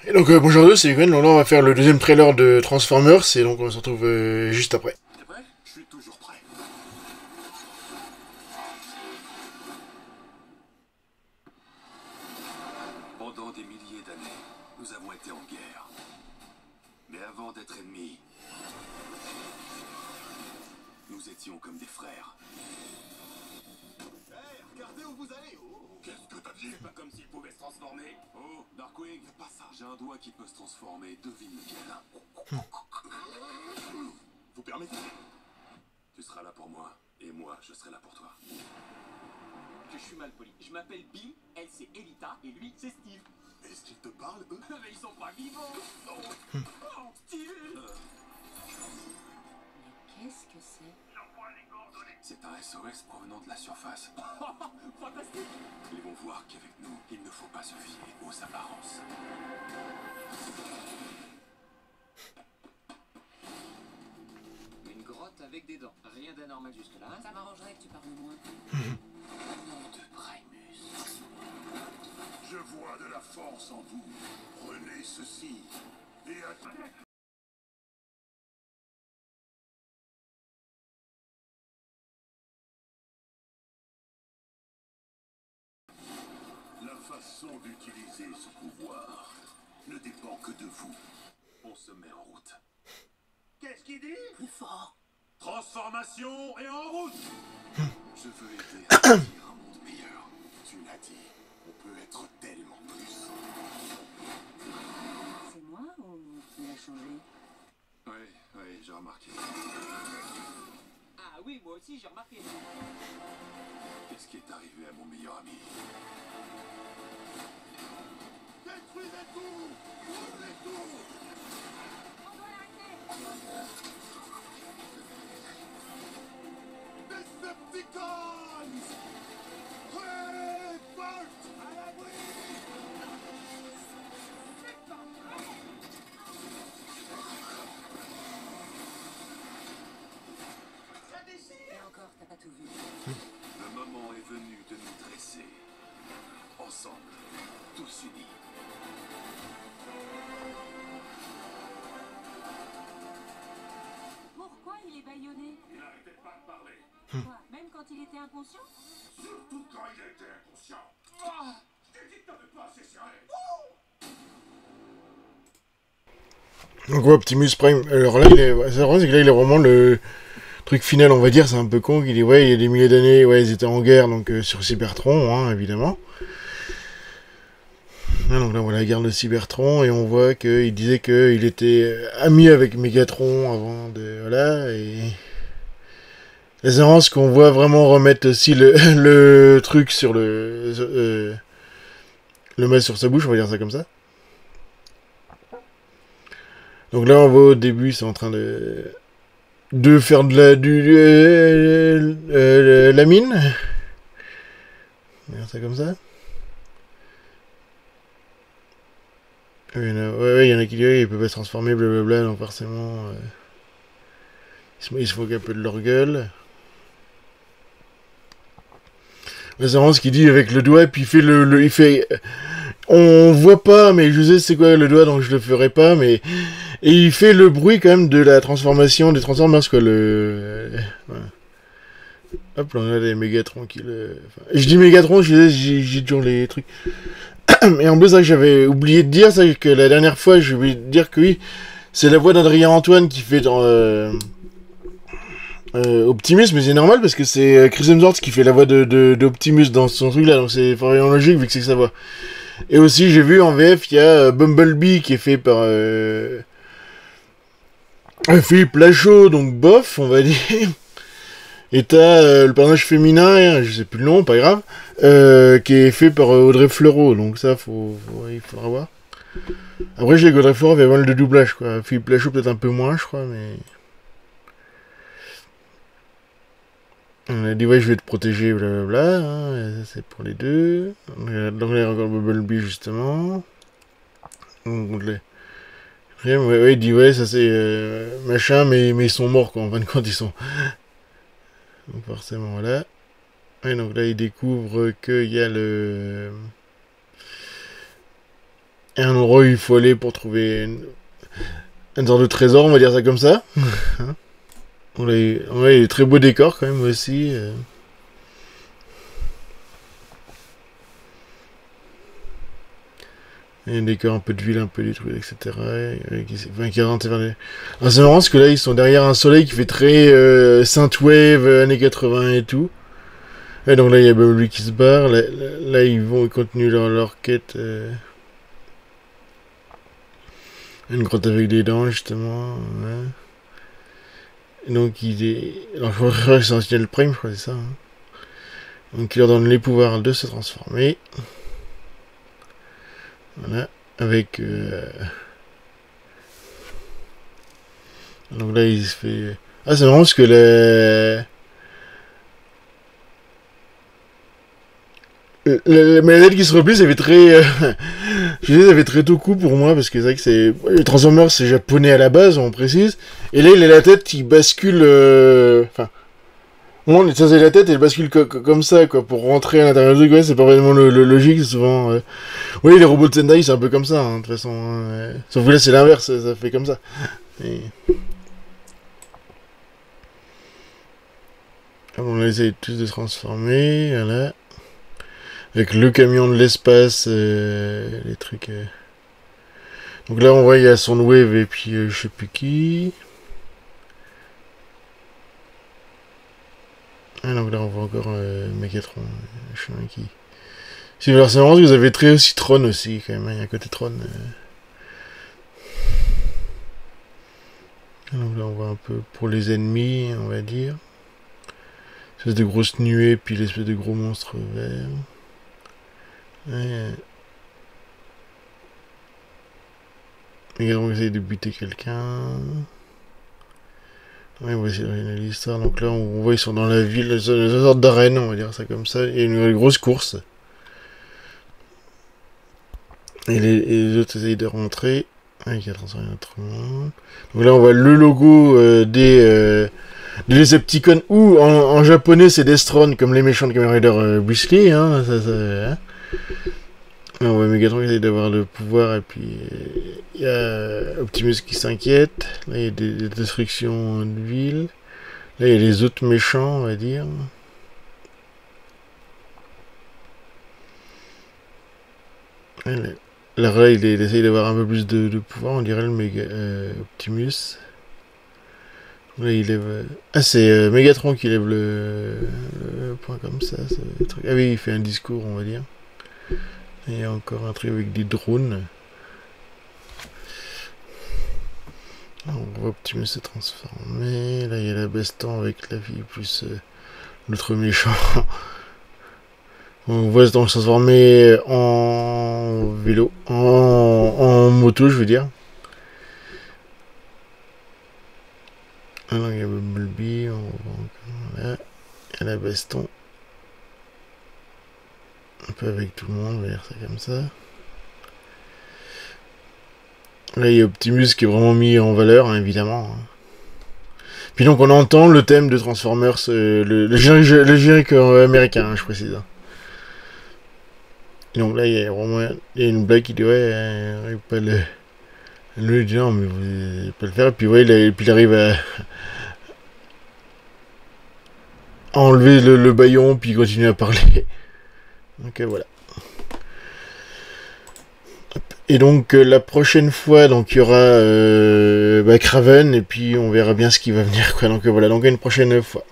Et donc bonjour à tous, c'est Gwen. Donc là on va faire le deuxième trailer de Transformers et donc on se retrouve juste après. T'es prêt? Je suis toujours prêt. Pendant des milliers d'années, nous avons été en guerre. Mais avant d'être ennemis, nous étions comme des frères. Hey, regardez où vous allez! Oh, qu'est-ce que t'as dit? C'est pas comme s'il pouvait se transformer. Oh, Darkwing, fais pas ça. J'ai un doigt qui peut se transformer. Devine lequel. Vous permettez? Tu seras là pour moi, et moi, je serai là pour toi. Que je suis mal poli. Je m'appelle Bill, elle c'est Elita, et lui c'est Steve. Est-ce qu'ils te parlent, eux? Mais ils sont pas vivants. Oh, Steve. Mais qu'est-ce que c'est? C'est un SOS provenant de la surface. Fantastique. Ils vont voir qu'avec nous, il ne faut pas se fier aux apparences. Une grotte avec des dents. Rien d'anormal jusque-là. Ça m'arrangerait que tu parles moins. Nom de Primus. Je vois de la force en vous. Prenez ceci et attaquez. La façon d'utiliser ce pouvoir ne dépend que de vous. On se met en route. Qu'est-ce qu'il dit? Plus fort. Transformation et en route. Je veux aider à bâtir un monde meilleur. Tu l'as dit, on peut être tellement plus. C'est moi ou tu l'as changé? Oui, j'ai remarqué. Ah oui, moi aussi j'ai remarqué. Qu'est-ce qui est arrivé à mon meilleur ami? Détruisez tout! Brûlez tout! On doit l'arrêter! Decepticons! Révolte à l'abri! Ça déchire! Et encore, t'as pas tout vu. Le moment est venu de nous dresser. Ensemble, tous unis. Pourquoi il est bâillonné? Il n'arrêtait pas de parler. Quoi? Même quand il était inconscient? Surtout quand il était inconscient. Je t'ai dit que t'avais pas assez serré. Donc ouais, Optimus Prime. Alors là c'est vrai c'est que là il est vraiment le truc final on va dire, c'est un peu con qu'il dit ouais il y a des milliers d'années, ouais ils étaient en guerre donc sur Cybertron hein, évidemment. Ah, donc là on voit la guerre de Cybertron et on voit qu'il disait qu'il était ami avec Megatron avant de... Voilà et... L'espérance qu'on voit vraiment remettre aussi le truc sur le masque sur sa bouche, on va dire ça comme ça. Donc là on voit au début c'est en train de faire de la mine. On va dire ça comme ça. Ouais, il y en a qui disent il peut pas se transformer, blablabla, donc forcément ils se moquent un peu de leur gueule. C'est vraiment ce qu'il dit avec le doigt, puis il fait il fait... On voit pas, mais je sais c'est quoi le doigt, donc je le ferai pas, mais... Et il fait le bruit quand même de la transformation des Transformers, quoi, voilà. Hop, là on a les Mégatrons qui le... Enfin, je dis Mégatron, j'ai toujours les trucs... Et en plus, ça, j'avais oublié de dire, ça, que la dernière fois, j'ai oublié de dire que oui, c'est la voix d'Adrien Antoine qui fait dans... Optimus, mais c'est normal parce que c'est Chris Hemsworth qui fait la voix d'Optimus dans son truc là, donc c'est vraiment logique vu que c'est sa voix. Et aussi j'ai vu en VF il y a Bumblebee qui est fait par Philippe Lachaud, donc bof on va dire. Et t'as le personnage féminin, je sais plus le nom, pas grave, qui est fait par Audrey Fleurot, donc ça il faudra voir. Après j'ai Audrey Fleurot avait pas mal de doublage quoi, Philippe Lachaud peut-être un peu moins je crois, mais... On a dit ouais je vais te protéger blablabla, hein, c'est pour les deux. Donc là il y a encore Bumblebee justement. Donc ouais, il dit ouais ça c'est machin mais ils sont morts quoi, en fin de compte ils sont. Donc forcément voilà. Et donc là il découvre qu'il y a Et un endroit où il faut aller pour trouver une sorte de trésor, on va dire ça comme ça. On a des très beaux décors quand même aussi. Il y a des décors un peu de ville, un peu détruits, etc. C'est marrant parce que là, ils sont derrière un soleil qui fait très synthwave, années 80 et tout. Et donc là, il y a Bumblebee qui se barre. Là, ils continuent leur quête. Une grotte avec des dents, justement. Ouais. Et donc, alors, je crois que c'est Sentinel Prime, je crois que c'est ça. Hein. Donc, il leur donne les pouvoirs de se transformer. Voilà. Avec... Donc là, il se fait... Ah, c'est marrant parce que la manette qui se replie, ça fait très... je disais, ça fait très Toku pour moi, parce que c'est vrai que c'est... Les Transformers, c'est japonais à la base, on précise. Et là, il a la tête qui bascule... Enfin... Bon, ça c'est la tête, elle bascule comme ça, quoi, pour rentrer à l'intérieur du truc, ouais, c'est pas vraiment le logique, souvent... Oui, les robots de Sendai, c'est un peu comme ça, hein, de toute façon. Hein, Sauf que là, c'est l'inverse, ça fait comme ça. Et... On essaye tous de se transformer, voilà. Avec le camion de l'espace, les trucs... Donc là, on voit, il y a Soundwave et puis je sais plus qui. Ah, donc là, on voit encore Megatron, je sais pas qui. C'est marrant que vous avez très aussi Tron aussi, quand même, il y a un côté Tron. Donc là, on voit un peu pour les ennemis, on va dire. Espèce de grosses nuées, puis l'espèce de gros monstre vert. Ouais. Megatron essaye de buter quelqu'un. Ouais, on va essayer de regarder l'histoire. Donc là, on voit ils sont dans la ville, une sorte d'arène, on va dire ça comme ça. Il y a une grosse course. Et les autres essayent de rentrer. Ah, il y a transformé autrement. Donc là, on voit le logo des Decepticons, ou en japonais, c'est Destron, comme les méchants de Kamen Rider Bristly. Hein, hein. On voit Megatron qui essaye d'avoir le pouvoir, et puis il y a Optimus qui s'inquiète. Là, il y a des destructions de ville. Là, il y a les autres méchants, on va dire. Là, il essaye d'avoir un peu plus de pouvoir, on dirait le Optimus. Là, il lève... Ah, c'est Megatron qui lève le point comme ça. Ah oui, il fait un discours, on va dire. Et il y a encore un truc avec des drones. Là, on voit Optimus se transformer. Là, il y a la baston avec la fille plus l'autre méchant. On voit se transformer en vélo, en moto, je veux dire. Alors, il y a Bumblebee, on voit encore là. Il y a la baston. Un peu avec tout le monde, on va dire ça comme ça. Là, il y a Optimus qui est vraiment mis en valeur, hein, évidemment. Puis donc, on entend le thème de Transformers, le générique américain, hein, je précise. Et donc là, il y a vraiment une blague qui dit, ouais, pas le dit non, mais vous n'allez pas le faire. Et puis, ouais, il arrive à enlever le baillon, puis il continue à parler. Donc voilà. Et donc la prochaine fois, donc il y aura Kraven, et puis on verra bien ce qui va venir, quoi. Donc voilà, donc à une prochaine fois.